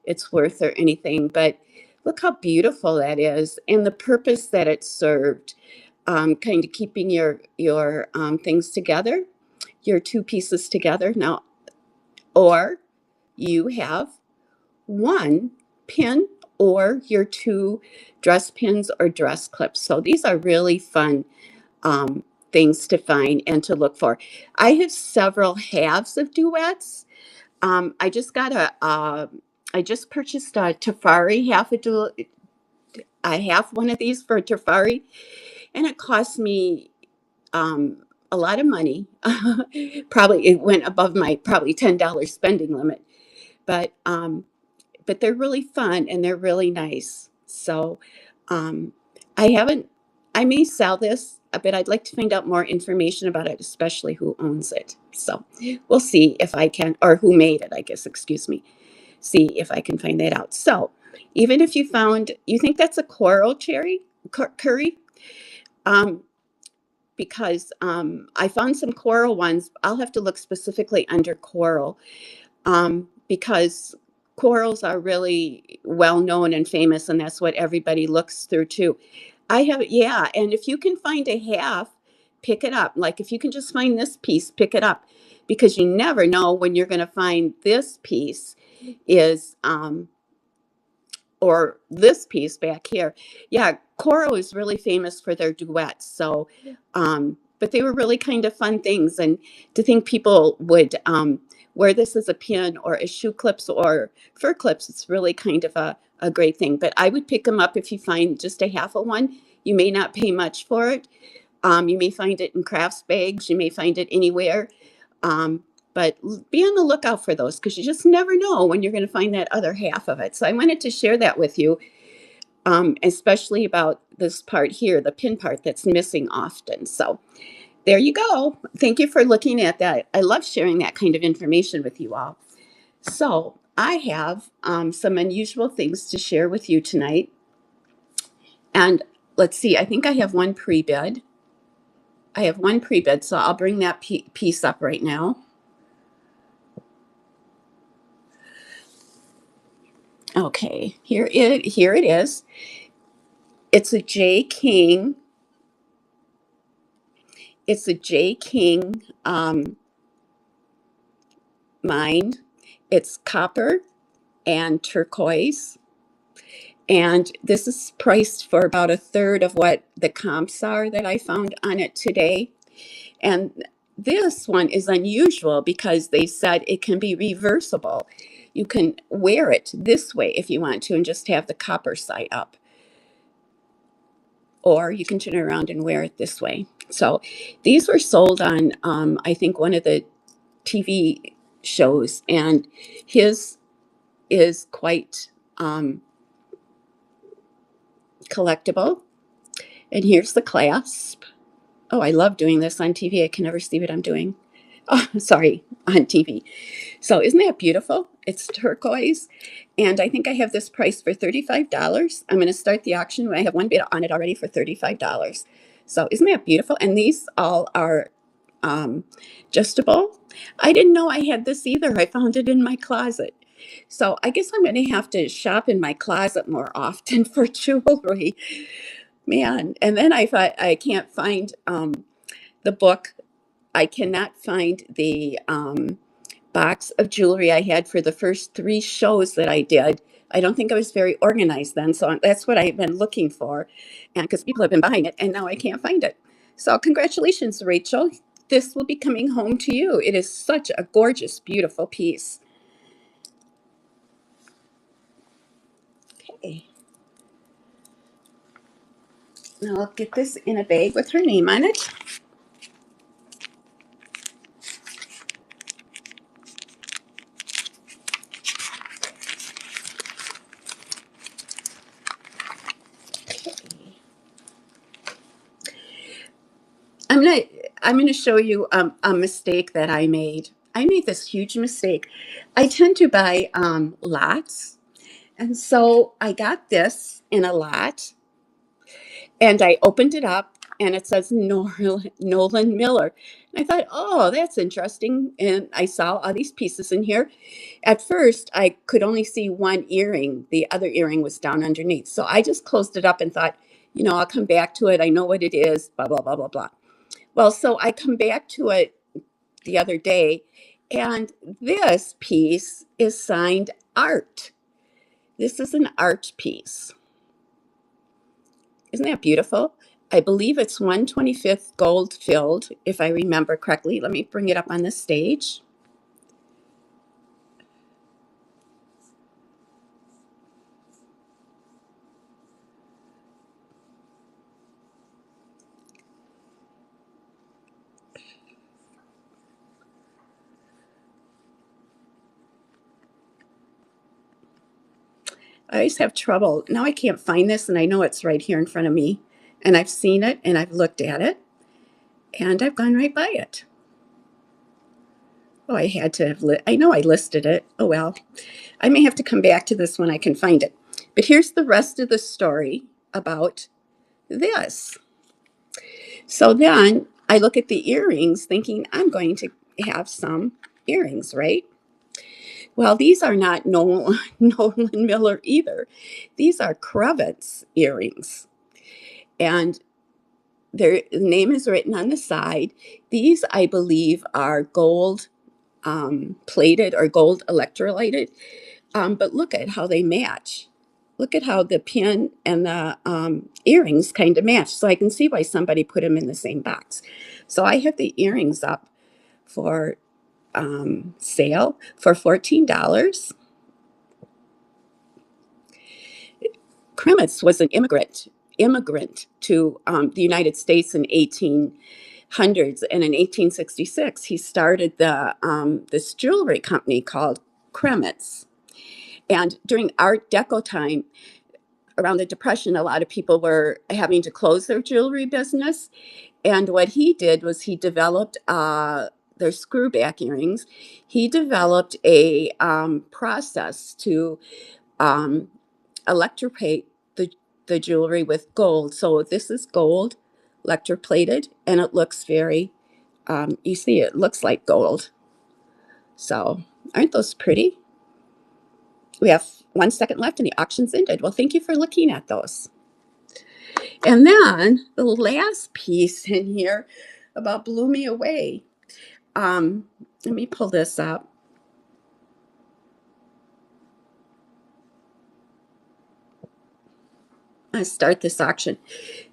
it's worth or anything, but look how beautiful that is and the purpose that it served, kind of keeping your things together, your two pieces together. Now, or you have one pin or your two dress pins or dress clips. So these are really fun um, things to find and to look for. I have several halves of duets. I just got I just purchased a Tafari half a duet. I have one of these for Tafari, and it cost me a lot of money. Probably it went above my probably $10 spending limit, but they're really fun and they're really nice. So um, I haven't. I may sell this, but I'd like to find out more information about it, especially who owns it. So we'll see if I can, or who made it. I guess. Excuse me. See if I can find that out. So even if you think that's a coral curry, um, because I found some coral ones. I'll have to look specifically under coral, because corals are really well known and famous, and that's what everybody looks through too. I have, yeah, and if you can find a half, pick it up. Like if you can just find this piece, pick it up, because you never know when you're going to find this piece is or this piece back here. Yeah, Coro is really famous for their duets. So, but they were really kind of fun things. And to think people would wear this as a pin or as shoe clips or fur clips, it's really kind of a great thing. But I would pick them up if you find just a half of one. You may not pay much for it. You may find it in crafts bags. You may find it anywhere. Um, but be on the lookout for those because you just never know when you're going to find that other half of it. So I wanted to share that with you, especially about this part here, the pin part that's missing often. So there you go. Thank you for looking at that. I love sharing that kind of information with you all. So I have some unusual things to share with you tonight. And let's see, I think I have one pre-bid. I have one pre-bid, so I'll bring that piece up right now. Okay, here it is. It's a J King. It's a J King mine. It's copper and turquoise. And this is priced for about a third of what the comps are that I found on it today. And this one is unusual because they said it can be reversible. You can wear it this way if you want to and just have the copper side up. Or you can turn it around and wear it this way. So these were sold on, I think, one of the TV shows, and his is quite collectible. And here's the clasp. Oh, I love doing this on TV. I can never see what I'm doing. Oh, sorry, on TV. So isn't that beautiful? It's turquoise. And I think I have this price for $35. I'm going to start the auction. I have one bid on it already for $35. So isn't that beautiful? And these all are adjustable. I didn't know I had this either. I found it in my closet. So I guess I'm going to have to shop in my closet more often for jewelry. Man. And then I thought I can't find the book. I cannot find the box of jewelry I had for the first three shows that I did. I don't think I was very organized then. So that's what I've been looking for. And because people have been buying it and now I can't find it. So congratulations, Rachel. This will be coming home to you. It is such a gorgeous, beautiful piece. Okay. Now I'll get this in a bag with her name on it. I'm gonna I'm gonna show you a mistake that I made. I made this huge mistake. I tend to buy lots, and so I got this in a lot, and I opened it up, and it says Nolan Miller. And I thought, oh, that's interesting. And I saw all these pieces in here. At first, I could only see one earring. The other earring was down underneath. So I just closed it up and thought, I'll come back to it. I know what it is, blah, blah, blah, blah, blah. Well, so I come back to it the other day, and this piece is signed art. This is an art piece. Isn't that beautiful? I believe it's 125th gold filled, if I remember correctly. Let me bring it up on the stage. I always have trouble. Now I can't find this, and I know it's right here in front of me. And I've seen it, and I've looked at it, and I've gone right by it. Oh, I had to have, I know I listed it. Oh, well, I may have to come back to this when I can find it. But here's the rest of the story about this. So then I look at the earrings thinking I'm going to have some earrings, right? Well, these are not Nolan Miller either. These are Kravitz earrings. And their name is written on the side. These, I believe, are gold plated or gold electrolyted. But look at how they match. Look at how the pin and the earrings kind of match. So I can see why somebody put them in the same box. So I have the earrings up for sale for $14. Kremitz was an immigrant to the United States in 1800s, and in 1866 he started this jewelry company called Kremitz. And during Art Deco time, around the Depression, a lot of people were having to close their jewelry business. And what he did was he developed their screwback earrings. He developed a process to electroplate the jewelry with gold. So this is gold electroplated, and it looks very, you see, it looks like gold. So aren't those pretty? We have 1 second left and the auction's ended. Well, thank you for looking at those. And then the last piece in here about blew me away. Let me pull this up. I start this auction.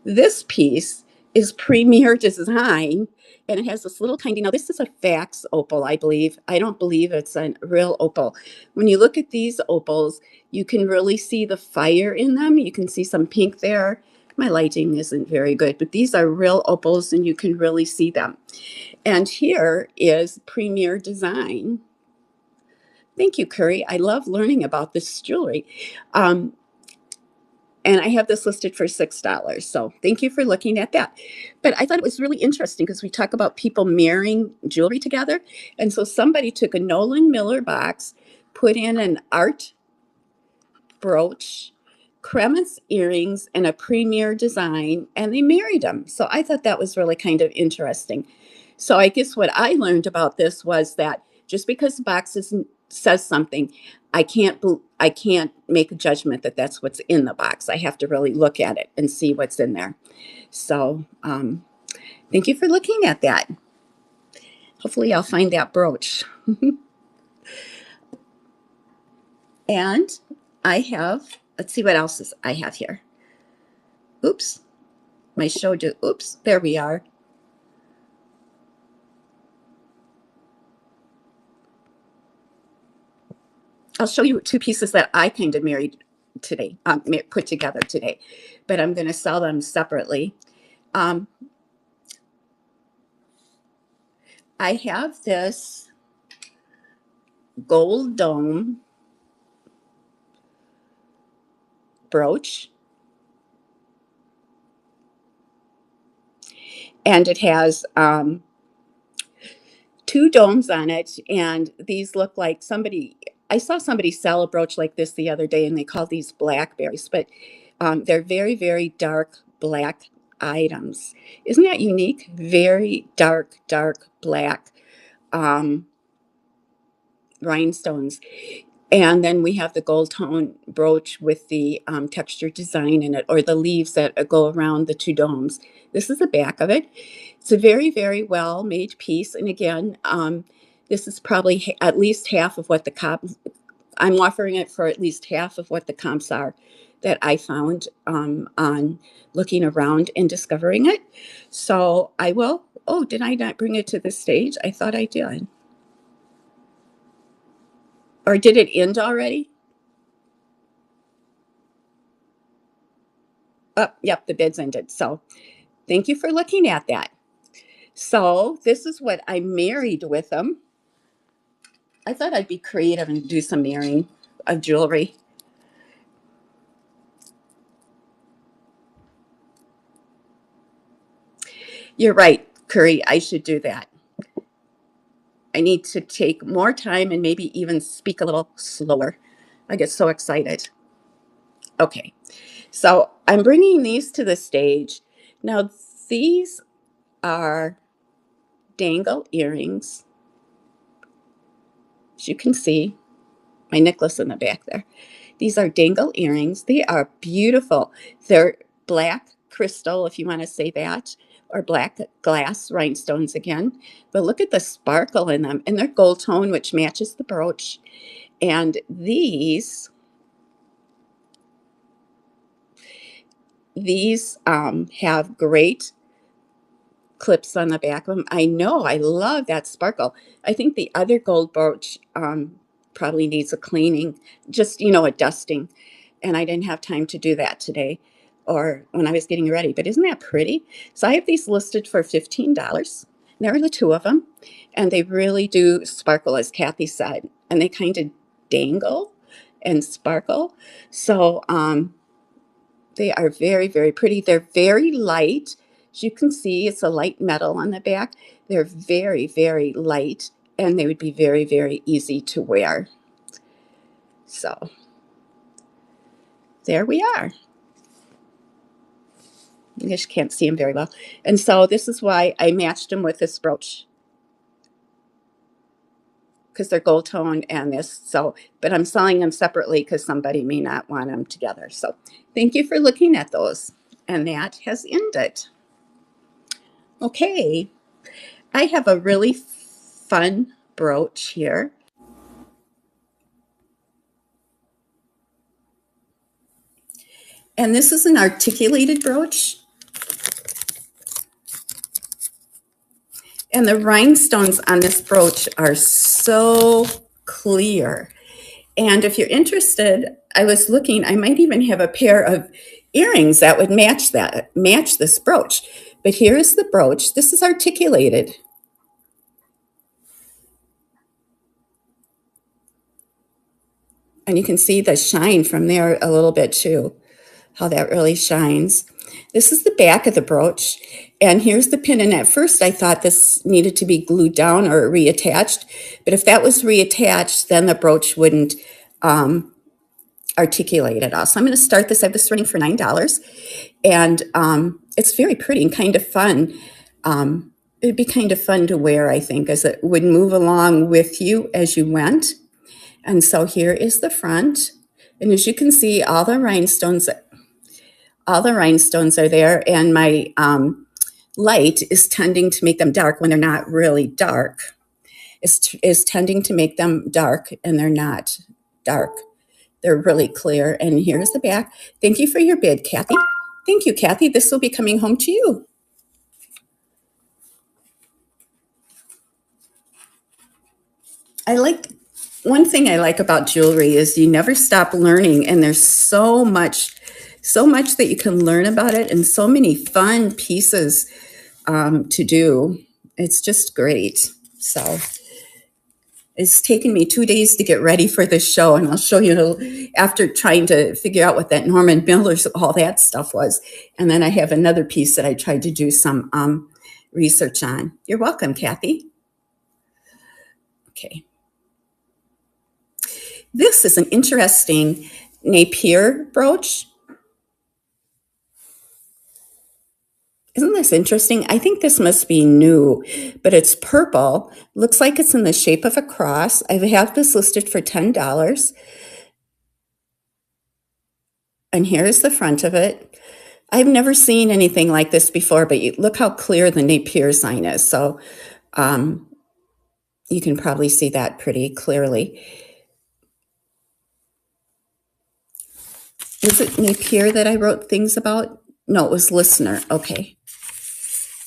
This piece is Premier Design, and it has this little kind. This is a fax opal, I believe. I don't believe it's a real opal. When you look at these opals, you can really see the fire in them. You can see some pink there. My lighting isn't very good, but these are real opals, and you can really see them. And here is Premier Design. Thank you, Curry. I love learning about this jewelry. And I have this listed for $6. So thank you for looking at that. But I thought it was really interesting because we talk about people marrying jewelry together. And so somebody took a Nolan Miller box, put in an art brooch, Kremitz earrings, and a Premier Design, and they married them. So I thought that was really kind of interesting. So I guess what I learned about this was that just because the box says something, I can't make a judgment that that's what's in the box. I have to really look at it and see what's in there. So thank you for looking at that. Hopefully I'll find that brooch. And I have, let's see what else I have here. Oops, my show just, oops, there we are. I'll show you two pieces that I kind of married today, put together today, but I'm going to sell them separately. I have this gold dome brooch, and it has two domes on it, and these look like I saw somebody sell a brooch like this the other day, and they call these blackberries, but they're very, very dark black items. Isn't that unique? Very dark, dark black um, rhinestones. And then we have the gold tone brooch with the textured design in it, or the leaves that go around the two domes. This is the back of it. It's a very, very well made piece. And again, this is probably at least half of what the comps, I'm offering it for at least half of what the comps are that I found on looking around and discovering it. So I will, oh, did I not bring it to the stage? I thought I did. Or did it end already? Oh, yep, the bid's ended. So thank you for looking at that. So this is what I married with them. I thought I'd be creative and do some marrying of jewelry. You're right, Curry. I should do that. I need to take more time and maybe even speak a little slower. I get so excited. Okay, so I'm bringing these to the stage. Now, these are dangle earrings. As you can see, my necklace in the back there. These are dangle earrings. They are beautiful. They're black crystal, if you want to say that, or black glass rhinestones again. But look at the sparkle in them. And they're gold tone, which matches the brooch. And these have great clips on the back of them. I know, I love that sparkle. I think the other gold brooch probably needs a cleaning, just, a dusting. And I didn't have time to do that today or when I was getting ready. But isn't that pretty? So I have these listed for $15. There are the two of them. And they really do sparkle, as Kathy said. And they kind of dangle and sparkle. So they are very, very pretty. They're very light. As you can see, it's a light metal on the back. They're very, very light, and they would be very, very easy to wear. So there we are. You just can't see them very well. And so this is why I matched them with this brooch, because they're gold tone and this. So, but I'm selling them separately because somebody may not want them together. So thank you for looking at those. And that has ended. Okay, I have a really fun brooch here. And this is an articulated brooch. And the rhinestones on this brooch are so clear. And if you're interested, I was looking, I might even have a pair of earrings that would match this brooch. But here is the brooch. This is articulated. And you can see the shine from there a little bit too, how that really shines. This is the back of the brooch, and here's the pin. And at first I thought this needed to be glued down or reattached, but if that was reattached, then the brooch wouldn't articulate at all. So I'm going to start this. I have this running for $9, and it's very pretty and kind of fun. It'd be kind of fun to wear, I think, as it would move along with you as you went. And so here is the front. And as you can see, all the rhinestones are there. And my light is tending to make them dark when they're not really dark. Is tending to make them dark, and they're not dark. They're really clear. And here's the back. Thank you for your bid, Kathy. Thank you, Kathy. This will be coming home to you. One thing I like about jewelry is you never stop learning, and there's so much that you can learn about it, and so many fun pieces to do. It's just great. So it's taken me 2 days to get ready for this show, and I'll show you after trying to figure out what that Norman Miller's, all that stuff was. And then I have another piece that I tried to do some research on. You're welcome, Kathy. Okay. This is an interesting Napier brooch. Isn't this interesting? I think this must be new, but it's purple. Looks like it's in the shape of a cross. I have this listed for $10. And here's the front of it. I've never seen anything like this before, but look how clear the Napier sign is. So you can probably see that pretty clearly. Is it Napier that I wrote things about? No, it was Listener. Okay.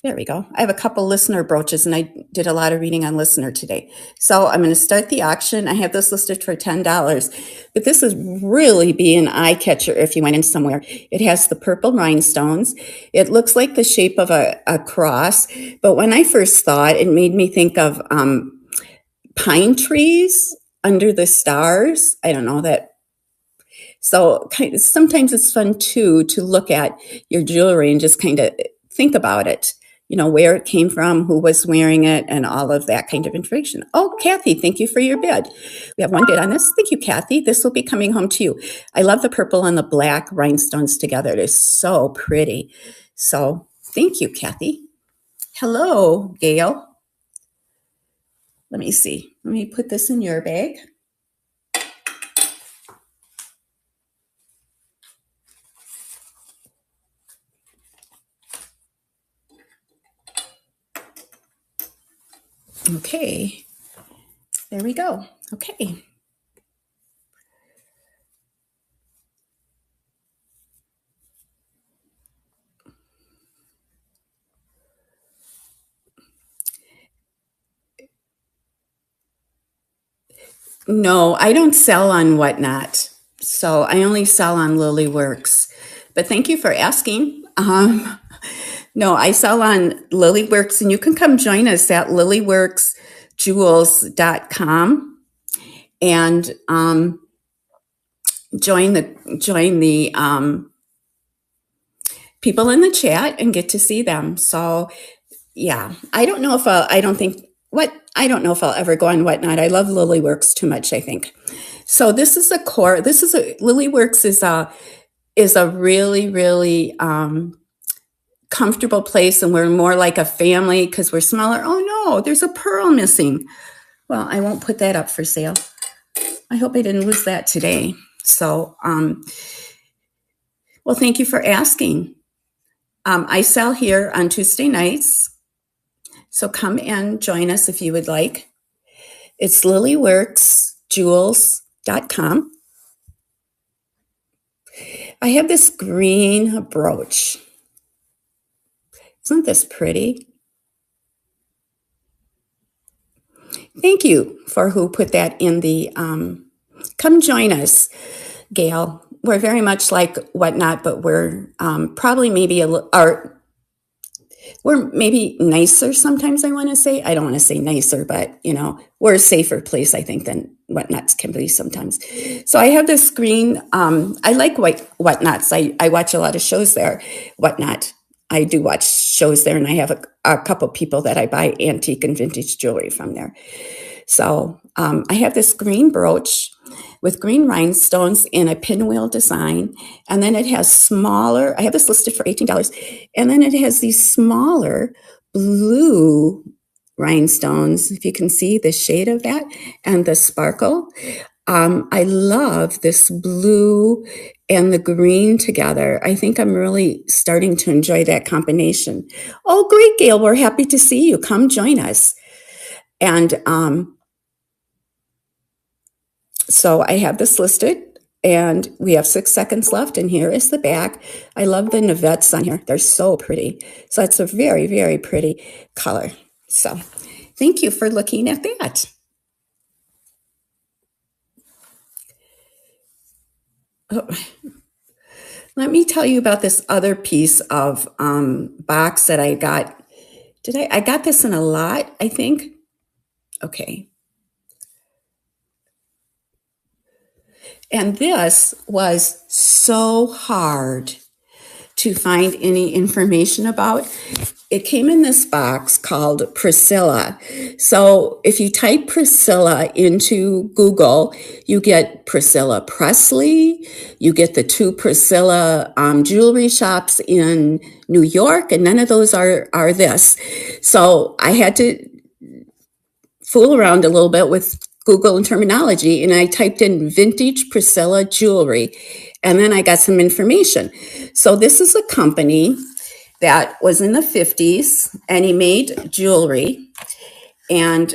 There we go. I have a couple Listener brooches, and I did a lot of reading on Listener today. So I'm going to start the auction. I have this listed for $10, but this is really be an eye catcher if you went in somewhere. It has the purple rhinestones. It looks like the shape of a cross, but when I first saw it, it made me think of pine trees under the stars. I don't know that. So sometimes it's fun too to look at your jewelry and just kind of think about it, where it came from, who was wearing it, and all of that kind of information. Oh, Kathy, thank you for your bid. We have one bid on this. Thank you, Kathy. This will be coming home to you. I love the purple and the black rhinestones together. It is so pretty. So thank you, Kathy. Hello, Gail. Let me see. Let me put this in your bag. Okay, there we go. Okay. No, I don't sell on Whatnot. So I only sell on Lilyworks. But thank you for asking. No, I sell on Lilyworks, and you can come join us at lilyworksjewels.com and join the people in the chat and get to see them. So yeah, I don't know if I'll ever go on Whatnot. I love Lilyworks too much, I think. So this is Lilyworks is a really, really comfortable place, and we're more like a family because we're smaller. Oh no, there's a pearl missing. Well, I won't put that up for sale. I hope I didn't lose that today. So, well, thank you for asking. I sell here on Tuesday nights, so come and join us if you would like. It's lilyworksjewels.com. I have this green brooch. Isn't this pretty? Thank you for who put that in the, come join us, Gail. We're very much like Whatnot, but we're probably maybe we're maybe nicer sometimes, I want to say. I don't want to say nicer, but, we're a safer place, I think, than Whatnots can be sometimes. So I have this green, I like Whatnots. I watch a lot of shows there, Whatnot. I do watch shows there, and I have a couple people that I buy antique and vintage jewelry from there. So I have this green brooch with green rhinestones in a pinwheel design. And then it has smaller, I have this listed for $18. And then it has these smaller blue rhinestones, if you can see the shade of that and the sparkle. I love this blue and the green together. I think I'm really starting to enjoy that combination. Oh, great, Gail. We're happy to see you. Come join us. And so I have this listed, and we have 6 seconds left, and here is the back. I love the navettes on here. They're so pretty. So it's a very, very pretty color. So thank you for looking at that. Oh. Let me tell you about this other piece of box that I got. I got this in a lot, I think. Okay. And this was so hard to find any information about. it came in this box called Priscilla. So if you type Priscilla into Google, you get Priscilla Presley, you get the two Priscilla jewelry shops in New York, and none of those are this. So I had to fool around a little bit with Google and terminology, and I typed in vintage Priscilla jewelry, and then I got some information. So this is a company that was in the 50s, and he made jewelry. And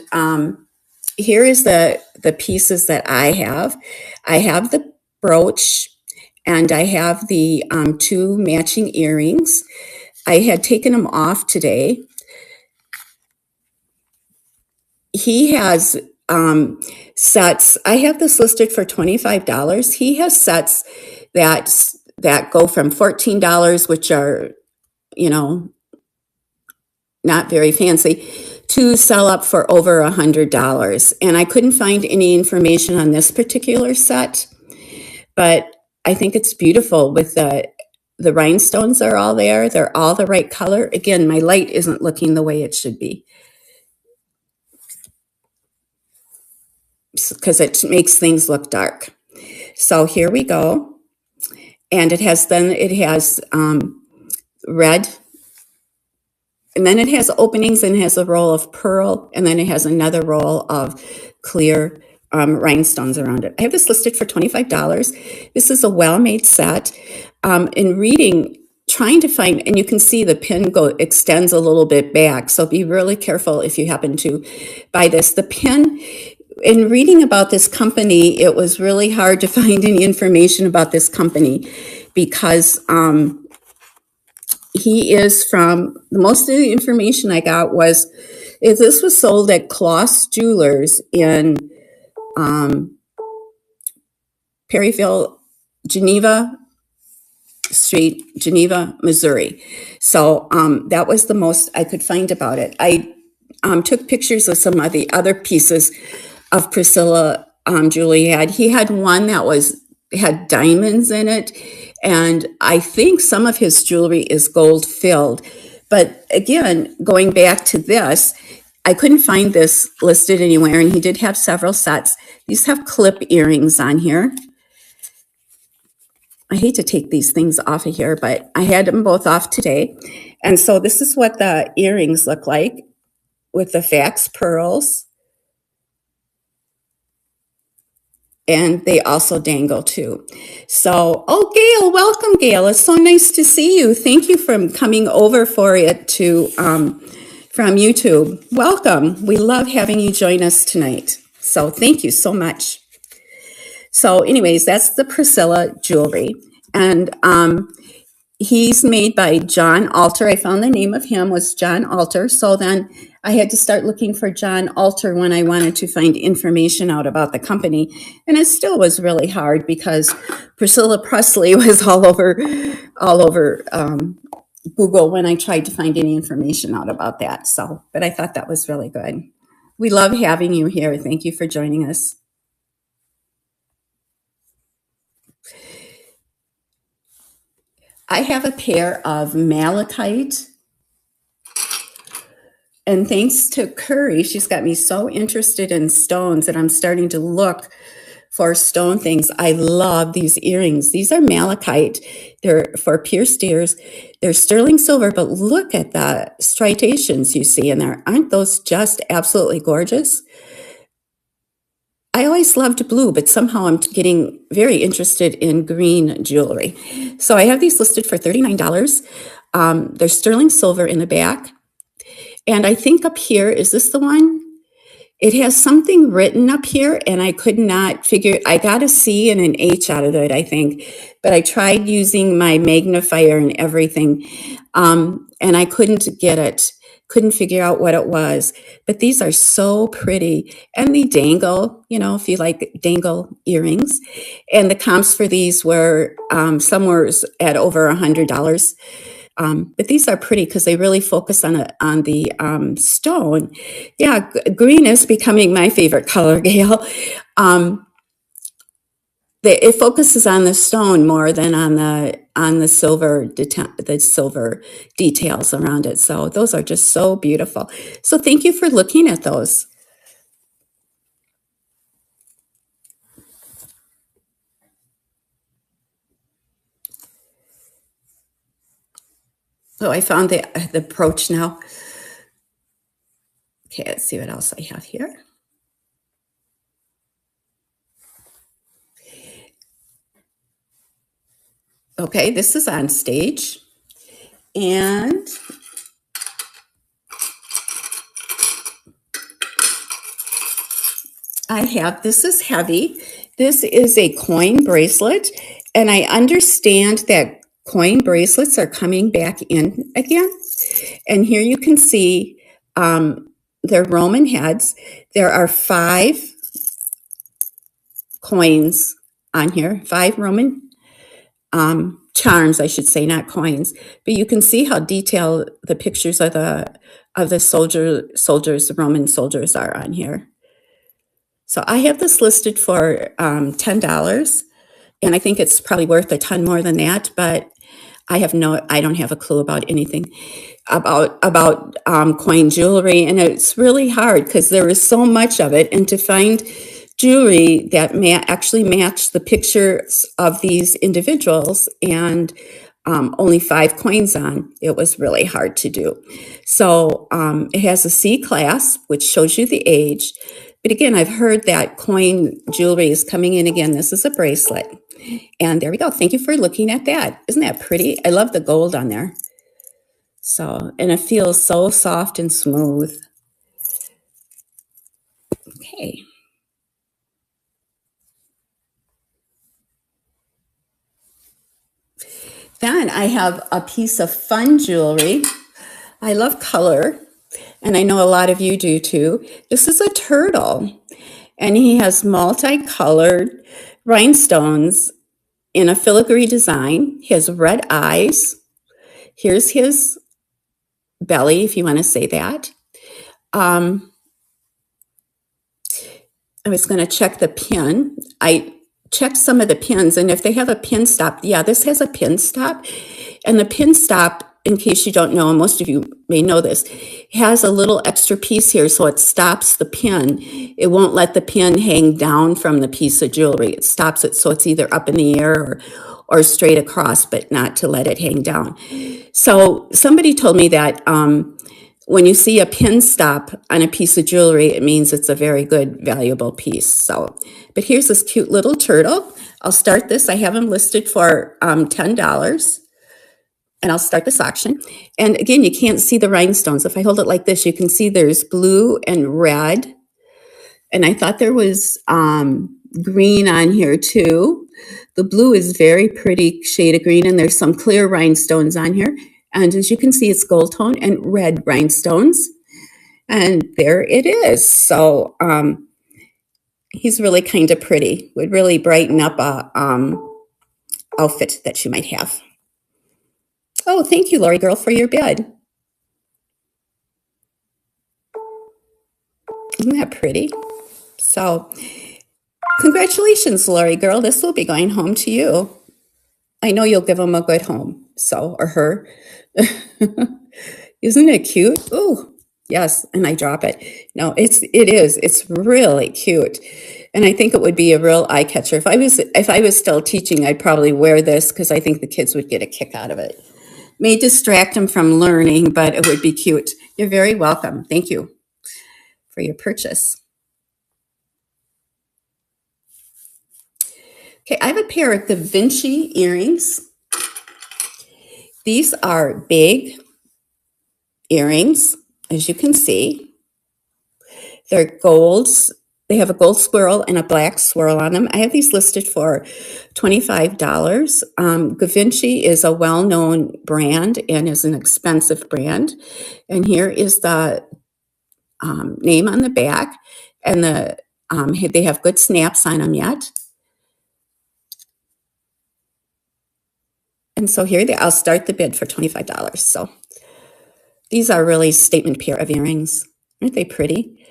here is the pieces that I have. I have the brooch, and I have the two matching earrings. I had taken them off today. He has sets. I have this listed for $25. He has sets that go from $14, which are, you know, not very fancy, to sell up for over $100. And I couldn't find any information on this particular set, but I think it's beautiful with the rhinestones are all there. They're all the right color. Again, my light isn't looking the way it should be, because it makes things look dark. So here we go. And it has red, and then it has openings, and it has a roll of pearl, and then it has another roll of clear rhinestones around it. I have this listed for $25. This is a well-made set. In reading, trying to find, and you can see the pin extends a little bit back, so be really careful if you happen to buy this. The pin, in reading about this company, it was really hard to find any information about this company, because he is from, most of the information I got was, this was sold at Kloss Jewelers in Perryville, Geneva Street, Geneva, Missouri. So that was the most I could find about it. I took pictures of some of the other pieces of Priscilla jewelry he had one that had diamonds in it, and I think some of his jewelry is gold filled. But again, going back to this, I couldn't find this listed anywhere, and he did have several sets. These have clip earrings on here. I hate to take these things off of here, but I had them both off today. And so this is what the earrings look like with the fax pearls. And they also dangle too. So, oh, Gail, welcome, Gail. It's so nice to see you. Thank you for coming over for it from YouTube. Welcome. We love having you join us tonight. So thank you so much. So anyways, that's the Priscilla jewelry. And he's made by John Alter. I found the name of him was John Alter. So then I had to start looking for John Alter when I wanted to find information out about the company. And it still was really hard, because Priscilla Presley was all over Google when I tried to find any information out about that. So, but I thought that was really good. We love having you here. Thank you for joining us. I have a pair of malachite, and thanks to Curry, she's got me so interested in stones that I'm starting to look for stone things. I love these earrings. These are malachite. They're for pierced ears. They're sterling silver, but look at the striations you see in there. Aren't those just absolutely gorgeous? I always loved blue, but somehow I'm getting very interested in green jewelry. So I have these listed for $39. They're sterling silver in the back. And I think up here, is this the one? It has something written up here, and I could not figure, I got a C and an H out of it, I think. But I tried using my magnifier and everything, and I couldn't get it. Couldn't figure out what it was. But these are so pretty. And they dangle, you know, if you like dangle earrings. And the comps for these were, some were at over $100. But these are pretty because they really focus on the stone. Yeah, green is becoming my favorite color, Gail. it focuses on the stone more than on the silver details around it. So those are just so beautiful. So thank you for looking at those. So I found the brooch now. Okay, let's see what else I have here. Okay, this is on stage. And this is heavy. This is a coin bracelet. And I understand that coin bracelets are coming back in again. And here you can see they're Roman heads. There are 5 coins on here, 5 Roman charms, I should say, not coins. But you can see how detailed the pictures of the soldiers, the Roman soldiers are on here. So I have this listed for $10, and I think it's probably worth a ton more than that. But I don't have a clue about anything about coin jewelry, and it's really hard because there is so much of it, and to find jewelry that actually match the pictures of these individuals and only 5 coins on, it was really hard to do. So it has a C class, which shows you the age. But again, I've heard that coin jewelry is coming in again. This is a bracelet. And there we go. Thank you for looking at that. Isn't that pretty? I love the gold on there. So, and it feels so soft and smooth. Okay. Then I have a piece of fun jewelry. I love color, and I know a lot of you do too. This is a turtle, and he has multicolored rhinestones in a filigree design. He has red eyes. Here's his belly, if you want to say that. I was going to check the pin. I checked some of the pins, and if they have a pin stop, yeah, this has a pin stop. And the pin stop, in case you don't know, and most of you may know this, has a little extra piece here, so it stops the pin. It won't let the pin hang down from the piece of jewelry. It stops it so it's either up in the air or straight across, but not to let it hang down. So somebody told me that when you see a pin stop on a piece of jewelry, it means it's a very good, valuable piece. So, but here's this cute little turtle. I'll start this. I have him listed for $10. And I'll start this auction. And again, you can't see the rhinestones. If I hold it like this, you can see there's blue and red. And I thought there was green on here too. The blue is very pretty shade of green, and there's some clear rhinestones on here. And as you can see, it's gold tone and red rhinestones. And there it is. So he's really kind of pretty. Would really brighten up a outfit that you might have. Oh, thank you, Lori Girl, for your bid. Isn't that pretty? So, congratulations, Lori Girl. This will be going home to you. I know you'll give him a good home, so, or her. Isn't it cute? Oh, yes, and I drop it. No, it is. It's really cute. And I think it would be a real eye catcher. If I was still teaching, I'd probably wear this because I think the kids would get a kick out of it. May distract them from learning, but it would be cute. You're very welcome. Thank you for your purchase. Okay, I have a pair of Da Vinci earrings. These are big earrings, as you can see. They're golds. They have a gold swirl and a black swirl on them. I have these listed for $25. Da Vinci is a well-known brand and is an expensive brand. And here is the name on the back, and they have good snaps on them yet. And so here I'll start the bid for $25. So these are really statement pair of earrings. Aren't they pretty?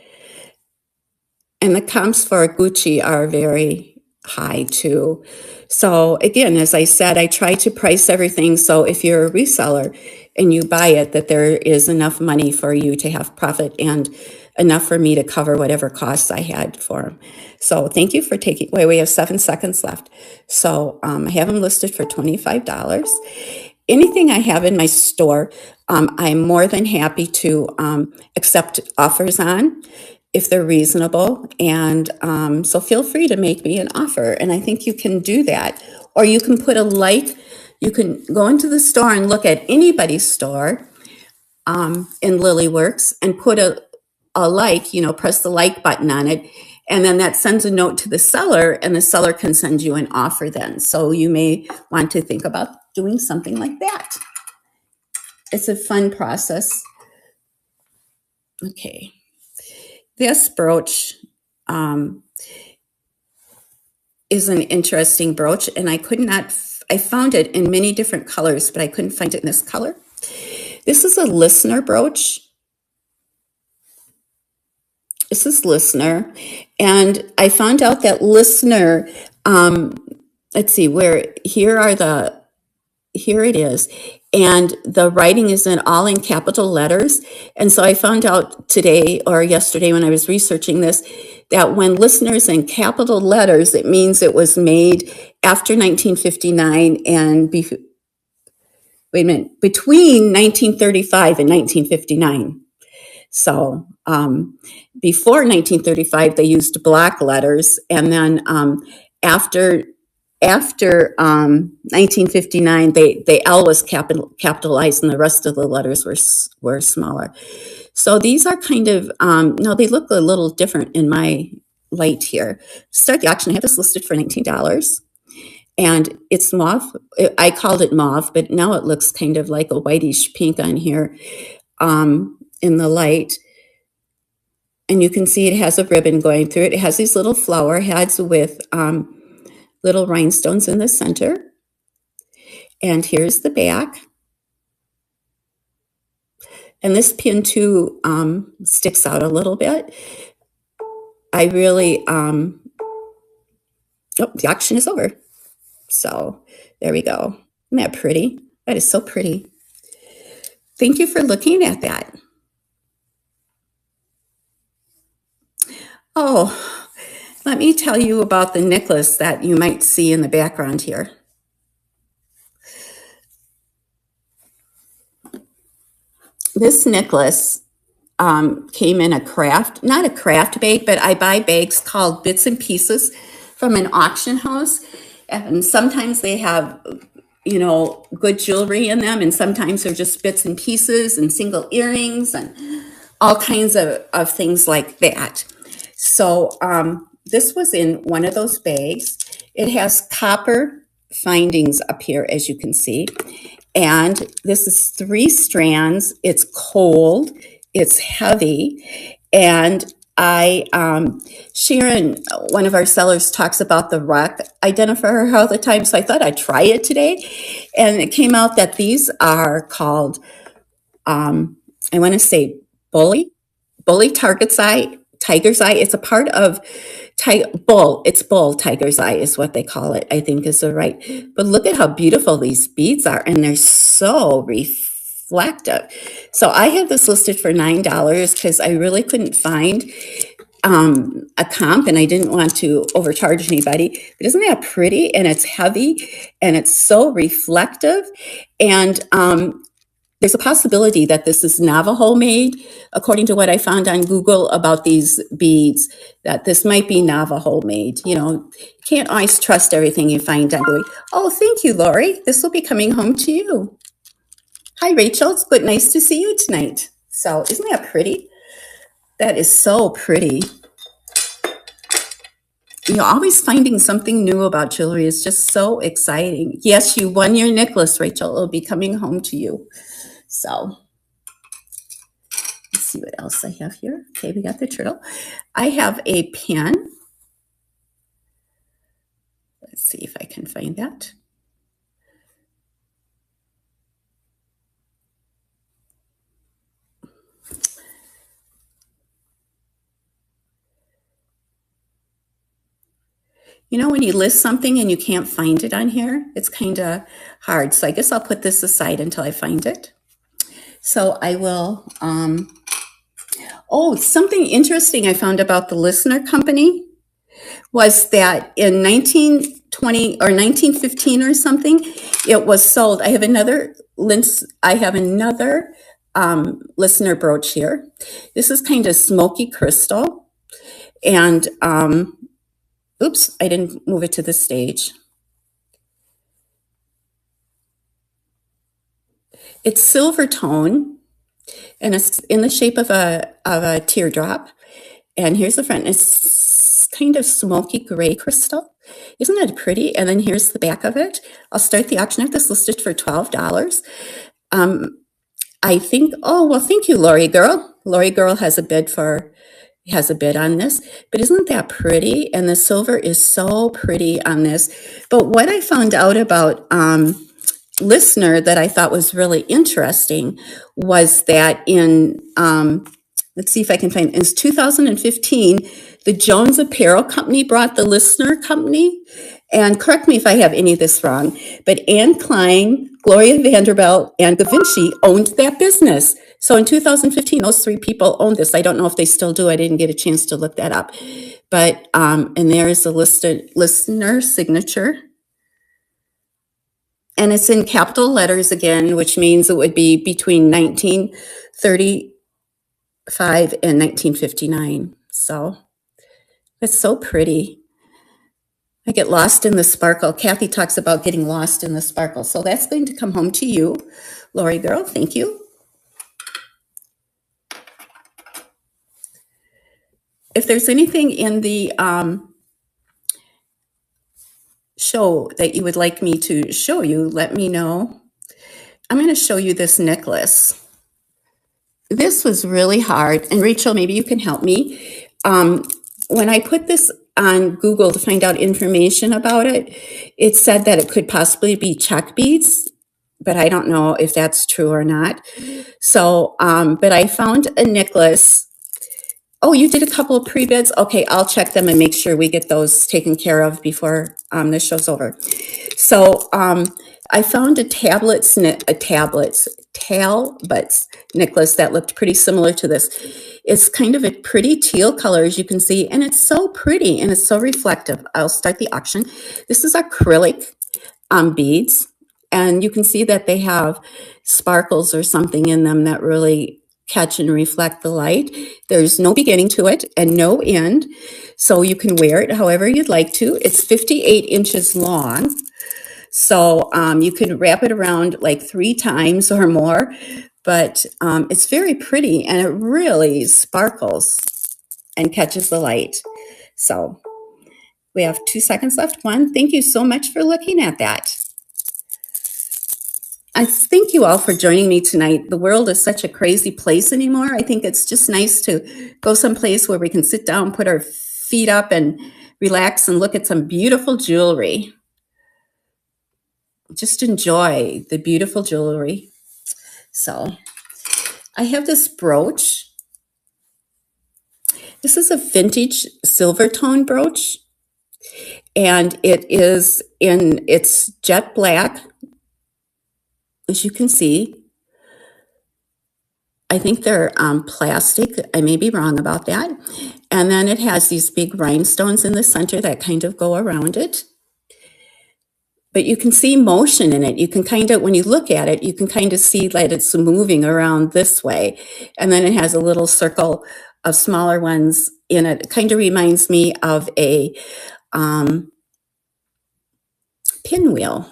And the comps for Gucci are very high too. So again, as I said, I try to price everything so if you're a reseller and you buy it, that there is enough money for you to have profit and enough for me to cover whatever costs I had for them. So thank you for taking, wait, we have 7 seconds left. So I have them listed for $25. Anything I have in my store, I'm more than happy to accept offers on if they're reasonable. And so feel free to make me an offer. And I think you can do that. Or you can put a like, you can go into the store and look at anybody's store in Lilyworks and put a like, press the like button on it. And then that sends a note to the seller, and the seller can send you an offer then. So you may want to think about doing something like that. It's a fun process. Okay. This brooch is an interesting brooch, and I found it in many different colors, but I couldn't find it in this color. This is a listener brooch. This is listener. And I found out that listener, let's see, here it is. And the writing is all in capital letters. And so I found out today or yesterday when I was researching this, that when listeners in capital letters, it means it was made after 1959 and between 1935 and 1959. So before 1935, they used black letters, and then after 1959, the L was capitalized, and the rest of the letters were smaller. So these are kind of no, they look a little different in my light here. Start the auction. I have this listed for $19. And it's mauve. I called it mauve, but now it looks kind of like a whitish pink on here in the light. And you can see it has a ribbon going through it. It has these little flower heads with little rhinestones in the center. And here's the back. And this pin too sticks out a little bit. I really, the auction is over. So there we go. Isn't that pretty? That is so pretty. Thank you for looking at that. Oh, let me tell you about the necklace that you might see in the background here. This necklace came in not a craft bag, but I buy bags called Bits and Pieces from an auction house. And sometimes they have, good jewelry in them. And sometimes they're just bits and pieces and single earrings and all kinds of things like that. So this was in one of those bags. It has copper findings up here, as you can see. And this is 3 strands. It's cold. It's heavy. And Sharon, one of our sellers, talks about the rock identifier all the time. So I thought I'd try it today. And it came out that these are called, I want to say bully tiger's eye. It's a part of it's bull tiger's eye is what they call it, I think is the right. But look at how beautiful these beads are, and they're so reflective. So I have this listed for $9 because I really couldn't find a comp, and I didn't want to overcharge anybody. But isn't that pretty? And it's heavy, and it's so reflective. And there's a possibility that this is Navajo made, according to what I found on Google about these beads, that this might be Navajo made. Can't always trust everything you find on Google. Oh, thank you, Lori. This will be coming home to you. Hi, Rachel. It's good. Nice to see you tonight. So isn't that pretty? That is so pretty. Always finding something new about jewelry is just so exciting. Yes, you won your necklace, Rachel. It'll be coming home to you. So let's see what else I have here. Okay, we got the turtle. I have a pin. Let's see if I can find that. You know, when you list something and you can't find it on here, it's kind of hard. So I guess I'll put this aside until I find it. So I will, oh, something interesting I found about the Listener Company was that in 1920 or 1915 or something, it was sold. I have another listener brooch here. This is kind of smoky crystal. And, oops, I didn't move it to the stage. It's silver tone, and it's in the shape of a teardrop. And here's the front. It's kind of smoky gray crystal. Isn't that pretty? And then here's the back of it. I'll start the auction. I have this listed for $12. I think, oh, well, thank you, Lori Girl. Lori Girl has a bid on this, but isn't that pretty? And the silver is so pretty on this. But what I found out about Listener that I thought was really interesting was that in, let's see if I can find, in 2015, the Jones Apparel Company brought the Listener Company. And correct me if I have any of this wrong, but Anne Klein, Gloria Vanderbilt, and Da Vinci owned that business. So in 2015, those three people owned this. I don't know if they still do. I didn't get a chance to look that up. But, and there is a listener signature. And it's in capital letters again, which means it would be between 1935 and 1959. So it's so pretty. I get lost in the sparkle. Kathy talks about getting lost in the sparkle. So that's going to come home to you, Lori Girl. Thank you. If there's anything in the show that you would like me to show you, let me know. I'm going to show you this necklace. This was really hard. And Rachel, maybe you can help me. When I put this on Google to find out information about it, it said that it could possibly be check beads, but I don't know if that's true or not. So, but I found a necklace. Oh, you did a couple of pre-bids? Okay, I'll check them and make sure we get those taken care of before this show's over. So I found a Talbots necklace that looked pretty similar to this. It's kind of a pretty teal color, as you can see, and it's so pretty and it's so reflective. I'll start the auction. This is acrylic beads, and you can see that they have sparkles or something in them that really catch and reflect the light. There's no beginning to it and no end, so you can wear it however you'd like to. It's 58 inches long, so you can wrap it around like 3 times or more, but it's very pretty and it really sparkles and catches the light. So we have 2 seconds left. 1, thank you so much for looking at that. I thank you all for joining me tonight. The world is such a crazy place anymore. I think it's just nice to go someplace where we can sit down, put our feet up and relax and look at some beautiful jewelry. Just enjoy the beautiful jewelry. So I have this brooch. This is a vintage silver tone brooch, and it's jet black. As you can see, I think they're plastic. I may be wrong about that. And then it has these big rhinestones in the center that kind of go around it. But you can see motion in it. You can kind of, when you look at it, you can kind of see that it's moving around this way. And then it has a little circle of smaller ones in it. It kind of reminds me of a pinwheel.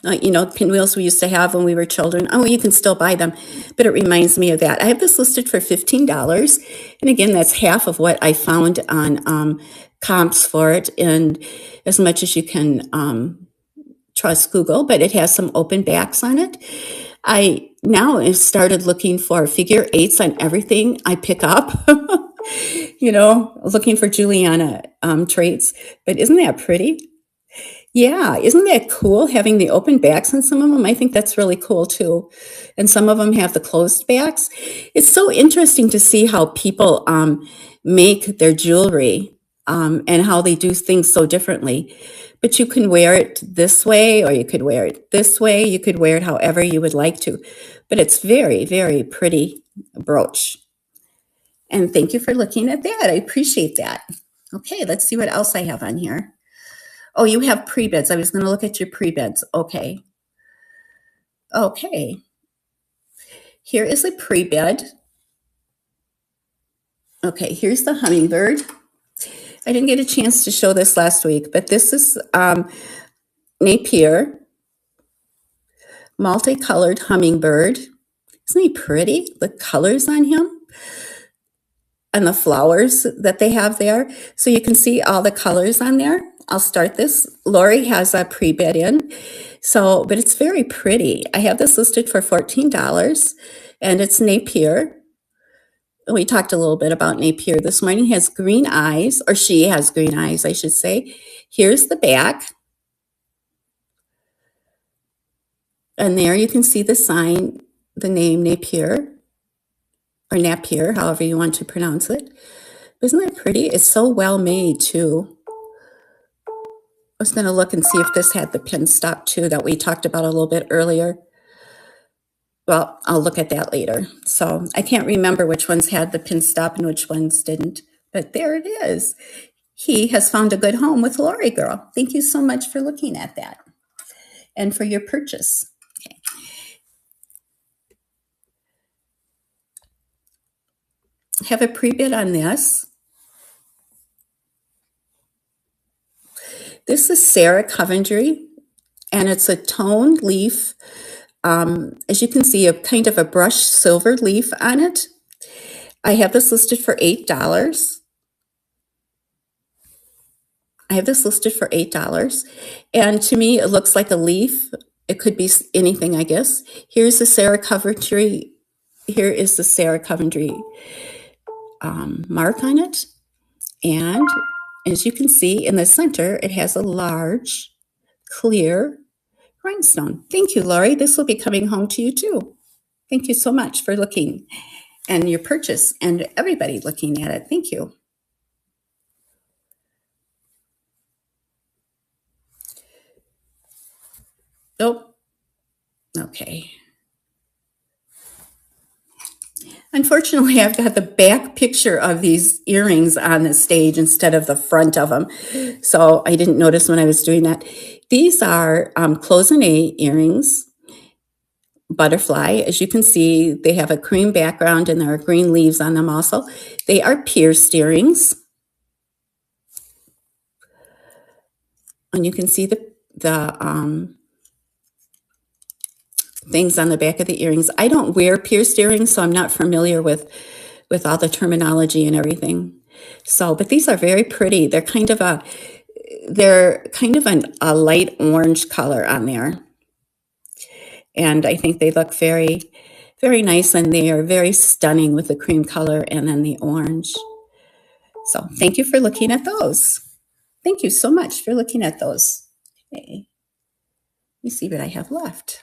Pinwheels we used to have when we were children. Oh, you can still buy them, but it reminds me of that. I have this listed for $15. And again, that's half of what I found on comps for it. And as much as you can trust Google, but it has some open backs on it. I now have started looking for figure 8s on everything I pick up, looking for Juliana traits. But isn't that pretty? Yeah, isn't that cool having the open backs on some of them? I think that's really cool too. And some of them have the closed backs. It's so interesting to see how people make their jewelry. and how they do things so differently. But you can wear it this way, or you could wear it this way. You could wear it however you would like to. But it's very, very pretty brooch. And thank you for looking at that. I appreciate that. Okay, let's see what else I have on here. Oh, you have pre-beds. I was going to look at your pre-beds. Okay. Okay. Here is a pre-bed. Okay, here's the hummingbird. I didn't get a chance to show this last week, but this is Napier, multicolored hummingbird. Isn't he pretty? The colors on him and the flowers that they have there. So you can see all the colors on there. I'll start this. Lori has a pre-bed in. So, but it's very pretty. I have this listed for $14 and it's Napier. We talked a little bit about Napier this morning. He has green eyes, or she has green eyes, I should say. Here's the back. And there you can see the sign, the name Napier, or Napier, however you want to pronounce it. Isn't that pretty? It's so well made too. I was going to look and see if this had the pin stop too that we talked about a little bit earlier. Well, I'll look at that later. So I can't remember which ones had the pin stop and which ones didn't, but there it is. He has found a good home with Lori Girl. Thank you so much for looking at that and for your purchase. Okay. Have a pre-bid on this. This is Sarah Coventry, and it's a toned leaf. As you can see, a kind of a brushed silver leaf on it. I have this listed for $8. I have this listed for $8. And to me, it looks like a leaf. It could be anything, I guess. Here's the Sarah Coventry. Here is the Sarah Coventry mark on it. And as you can see in the center, it has a large, clear rhinestone. Thank you, Lori. This will be coming home to you too. Thank you so much for looking and your purchase and everybody looking at it. Thank you. Oh, okay. Unfortunately, I've got the back picture of these earrings on the stage instead of the front of them. So I didn't notice when I was doing that. These are cloisonne earrings, butterfly. As you can see, they have a cream background and there are green leaves on them also. They are pierced earrings. And you can see the things on the back of the earrings. I don't wear pierced earrings, so I'm not familiar with all the terminology and everything. So, but these are very pretty. They're kind of a light orange color on there. And I think they look very, very nice, and they are very stunning with the cream color and then the orange. So thank you for looking at those. Thank you so much for looking at those. Okay. Let me see what I have left.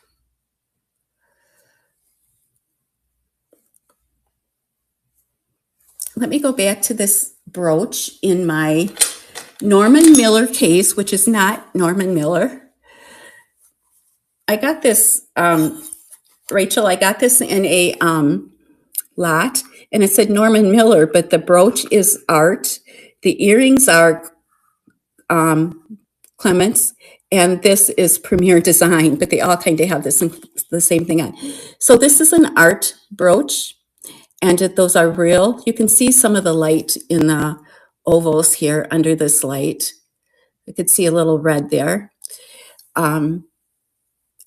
Let me go back to this brooch in my Norman Miller case, which is not Norman Miller. I got this, Rachel, I got this in a lot, and it said Norman Miller, but the brooch is art. The earrings are Clements, and this is Premier Design, but they all kind of have the same thing on. So this is an art brooch, and those are real. You can see some of the light in the ovals here under this light. You could see a little red there. And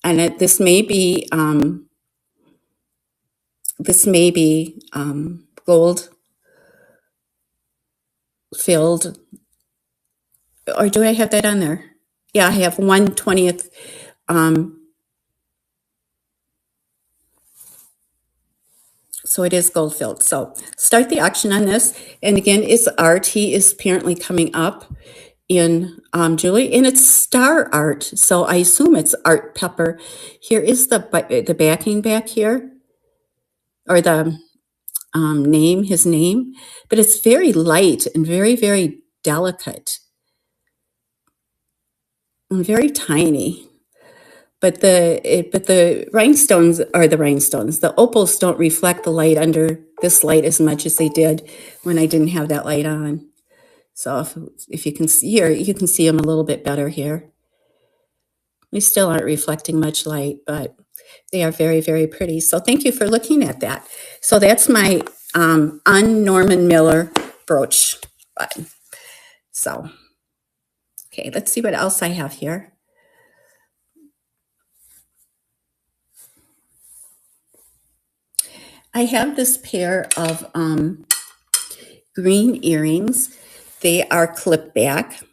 this may be gold filled. Or do I have that on there? Yeah, I have 1/20th. So it is gold filled. So start the auction on this. And again, it's art. He is apparently coming up in Julie, and it's star art. So I assume it's Art Pepper. Here is the backing back here, or the name, his name, but it's very light and very, very delicate and very tiny. But the rhinestones are the rhinestones. The opals don't reflect the light under this light as much as they did when I didn't have that light on. So if you can see here, you can see them a little bit better here. They still aren't reflecting much light, but they are very, very pretty. So thank you for looking at that. So that's my Norman Miller brooch button. So, okay, let's see what else I have here. I have this pair of green earrings. They are clip back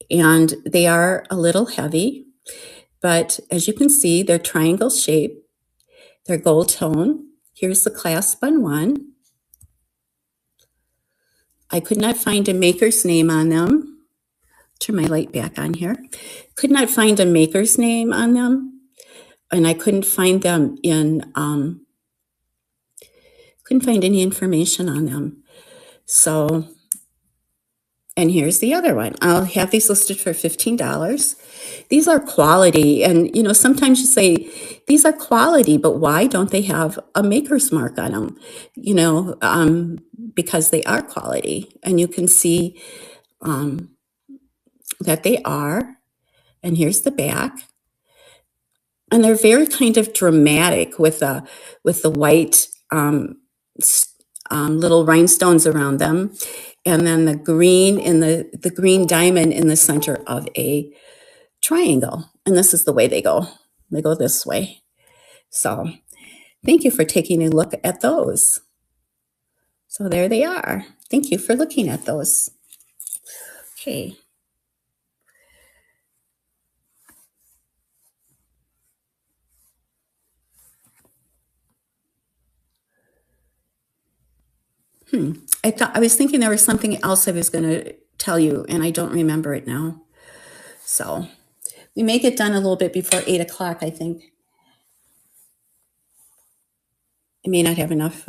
and they are a little heavy, but as you can see, they're triangle shape. They're gold tone. Here's the clasp on one. I could not find a maker's name on them. Turn my light back on here. Could not find a maker's name on them, and I couldn't find them in, couldn't find any information on them. So, and here's the other one. I'll have these listed for $15. These are quality, and you know, sometimes you say these are quality, but why don't they have a maker's mark on them? You know, because they are quality, and you can see that they are. And here's the back, and they're very kind of dramatic with the white little rhinestones around them, and then the green in the green diamond in the center of a triangle. And this is the way they go. They go this way. So thank you for taking a look at those. So there they are. Thank you for looking at those. Okay. I was thinking there was something else I was going to tell you, and I don't remember it now. So we may get done a little bit before 8 o'clock, I think. I may not have enough.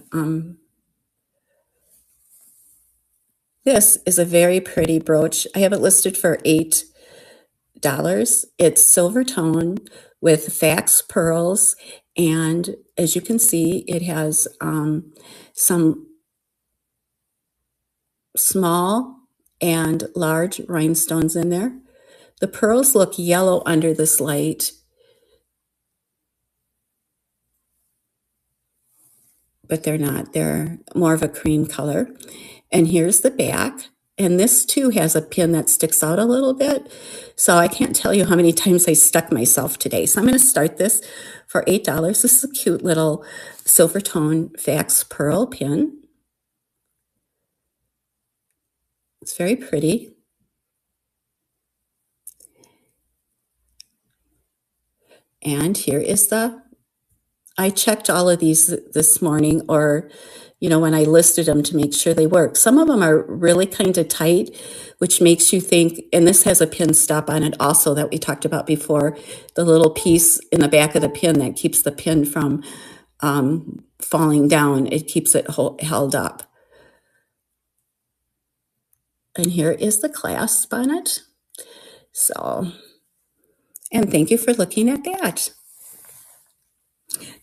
This is a very pretty brooch. I have it listed for $8. It's silver tone with fax pearls, and as you can see, it has some small and large rhinestones in there. The pearls look yellow under this light, but they're not. They're more of a cream color. And here's the back. And this too has a pin that sticks out a little bit. So I can't tell you how many times I stuck myself today. So I'm going to start this for $8. This is a cute little silver tone fax pearl pin. It's very pretty. And here is I checked all of these this morning, or, you know, when I listed them to make sure they work. Some of them are really kind of tight, which makes you think, and this has a pin stop on it also that we talked about before, the little piece in the back of the pin that keeps the pin from falling down. It keeps it held up. And here is the clasp on it. So, and thank you for looking at that.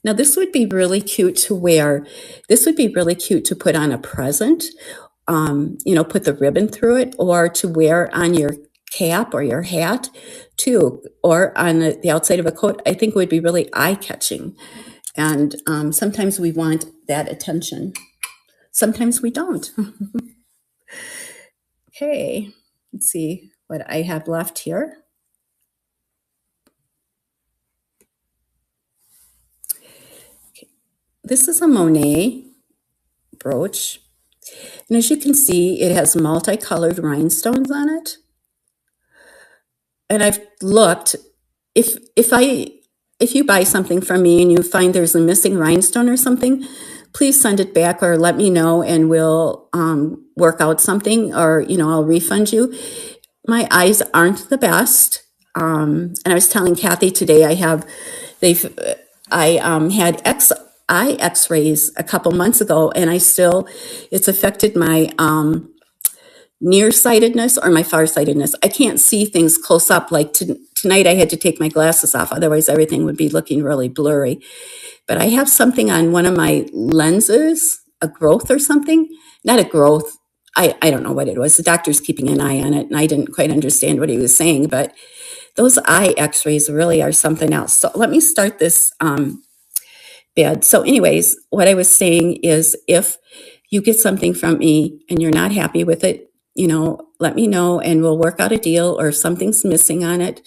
Now, this would be really cute to wear. This would be really cute to put on a present, you know, put the ribbon through it, or to wear on your cap or your hat too, or on the outside of a coat. I think it would be really eye-catching. And sometimes we want that attention. Sometimes we don't. Okay, let's see what I have left here. This is a Monet brooch, and as you can see, it has multicolored rhinestones on it. And I've looked, if you buy something from me and you find there's a missing rhinestone or something, please send it back or let me know, and we'll work out something, or, you know, I'll refund you. My eyes aren't the best, and I was telling Kathy today, I had eye x-rays a couple months ago, and it's affected my nearsightedness or my farsightedness. I can't see things close up. Like tonight I had to take my glasses off. Otherwise everything would be looking really blurry. But I have something on one of my lenses, a growth or something. Not a growth. I don't know what it was. The doctor's keeping an eye on it, and I didn't quite understand what he was saying, but those eye x-rays really are something else. So let me start this bed. So anyways, what I was saying is if you get something from me and you're not happy with it, let me know and we'll work out a deal, or if something's missing on it,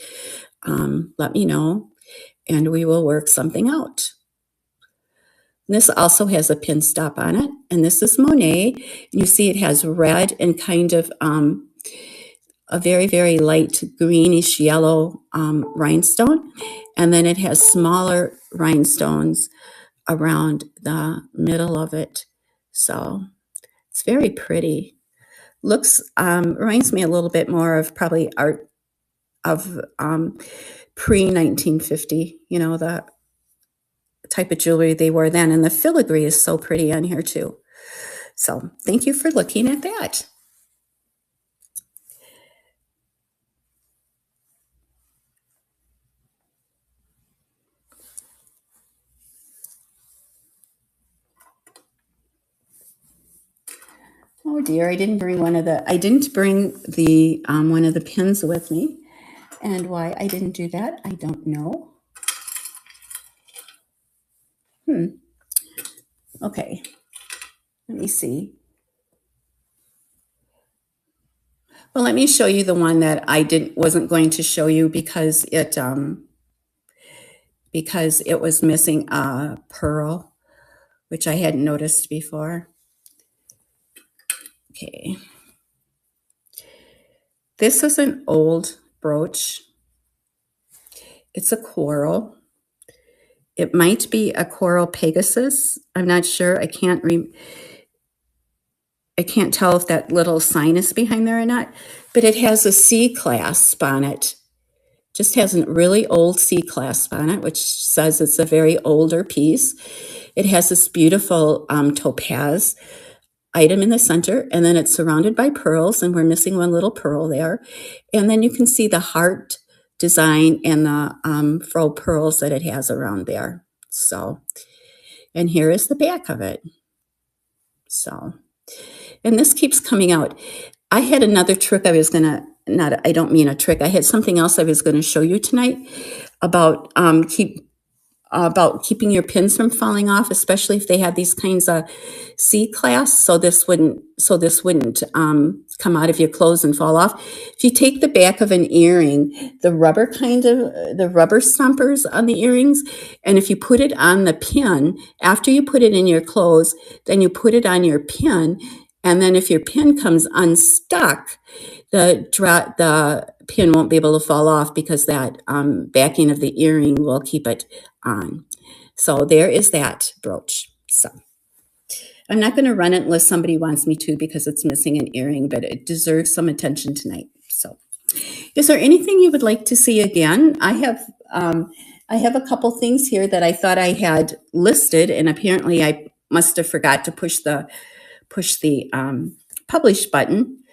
let me know and we will work something out. This also has a pin stop on it, and this is Monet. You see it has red and kind of a very, very light greenish yellow rhinestone, and then it has smaller rhinestones around the middle of it. So it's very pretty. Looks, reminds me a little bit more of probably art of pre-1950, the type of jewelry they wore then. And the filigree is so pretty on here too. So thank you for looking at that. Oh dear, I didn't bring one of the one of the pins with me. And why I didn't do that, I don't know. Okay, let me see. Well, let me show you the one that I wasn't going to show you because it was missing a pearl, which I hadn't noticed before. Okay. This is an old brooch. It's a coral. It might be a coral Pegasus. I'm not sure. I can't tell if that little sign is behind there or not, but it has a C clasp on it. Just has a really old C clasp on it, which says it's a very older piece. It has this beautiful topaz item in the center, and then it's surrounded by pearls, and we're missing one little pearl there. And then you can see the heart design and the faux pearls that it has around there. So, and here is the back of it. So, and this keeps coming out. I had another trick I was gonna, I don't mean a trick, I had something else I was gonna show you tonight about keeping your pins from falling off, especially if they had these kinds of C-class, so this wouldn't come out of your clothes and fall off. If you take the back of an earring, the rubber stumpers on the earrings, and if you put it on the pin, after you put it in your clothes, then you put it on your pin, and then if your pin comes unstuck, the pin won't be able to fall off because that backing of the earring will keep it on. So there is that brooch. So I'm not going to run it unless somebody wants me to because it's missing an earring, but it deserves some attention tonight. So is there anything you would like to see again? I have a couple things here that I thought I had listed, and apparently I must have forgot to push the publish button.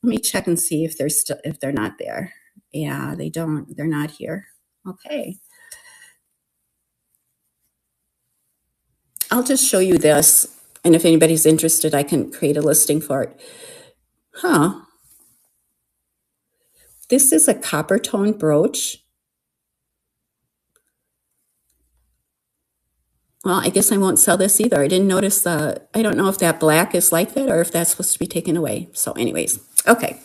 Let me check and see if they're not there. Yeah, they're not here. Okay. I'll just show you this, and if anybody's interested, I can create a listing for it. This is a copper tone brooch. Well, I guess I won't sell this either. I didn't notice I don't know if that black is like that or if that's supposed to be taken away. So anyways, okay.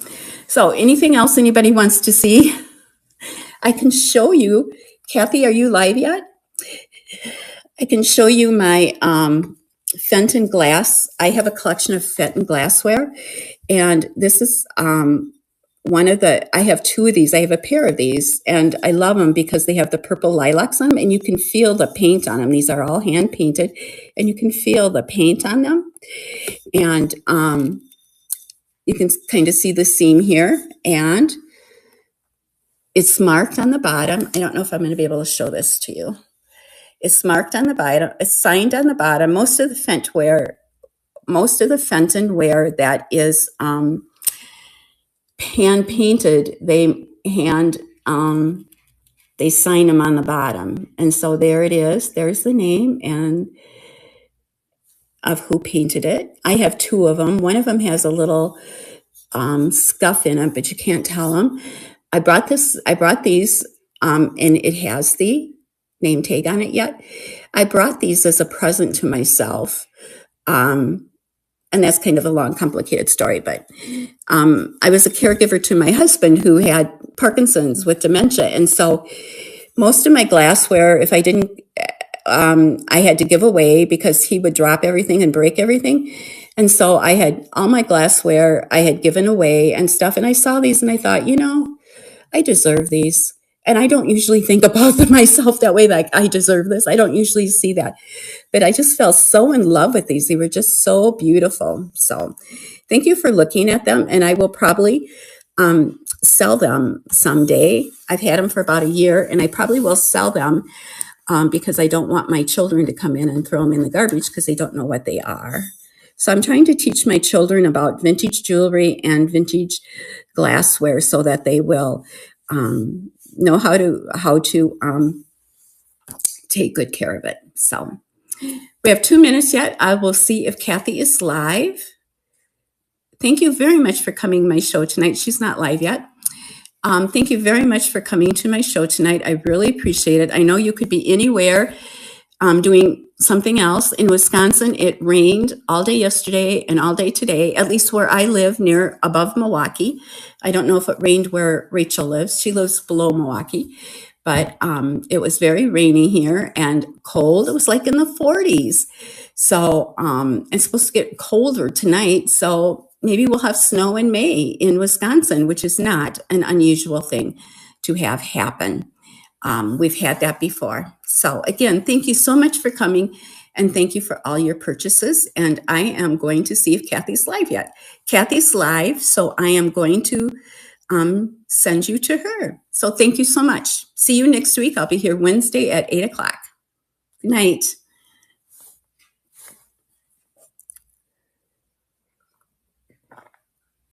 So anything else anybody wants to see? I can show you. Kathy, are you live yet? I can show you my Fenton glass. I have a collection of Fenton glassware, and this is I have two of these. I have a pair of these, and I love them because they have the purple lilacs on them, and you can feel the paint on them. These are all hand painted, and you can feel the paint on them. And you can kind of see the seam here, and it's marked on the bottom. I don't know if I'm going to be able to show this to you. It's marked on the bottom. It's signed on the bottom. Most of the Fenton ware that is hand painted. They sign them on the bottom. And so there it is. There's the name and of who painted it. I have two of them. One of them has a little scuff in it, but you can't tell them. I brought these, and it has the name tag on it yet. I brought these as a present to myself. And that's kind of a long, complicated story, but I was a caregiver to my husband who had Parkinson's with dementia. And so most of my glassware, if I didn't, I had to give away because he would drop everything and break everything. And so I had all my glassware I had given away and stuff. And I saw these and I thought, I deserve these. And I don't usually think about them myself that way, like I deserve this. I don't usually see that. But I just fell so in love with these. They were just so beautiful. So thank you for looking at them. And I will probably sell them someday. I've had them for about a year and I probably will sell them because I don't want my children to come in and throw them in the garbage because they don't know what they are. So I'm trying to teach my children about vintage jewelry and vintage glassware so that they will know how to take good care of it. So we have 2 minutes yet. I will see if Kathy is live. Thank you very much for coming to my show tonight. She's not live yet. Thank you very much for coming to my show tonight. I really appreciate it. I know you could be anywhere doing something else. In Wisconsin, it rained all day yesterday and all day today, at least where I live above Milwaukee. I don't know if it rained where Rachel lives. She lives below Milwaukee, but it was very rainy here and cold. It was like in the 40s. So it's supposed to get colder tonight. So maybe we'll have snow in May in Wisconsin, which is not an unusual thing to have happen. We've had that before. So again, thank you so much for coming and thank you for all your purchases. And I am going to see if Kathy's live yet. Kathy's live, so I am going to send you to her. So thank you so much. See you next week. I'll be here Wednesday at 8 o'clock. Good night.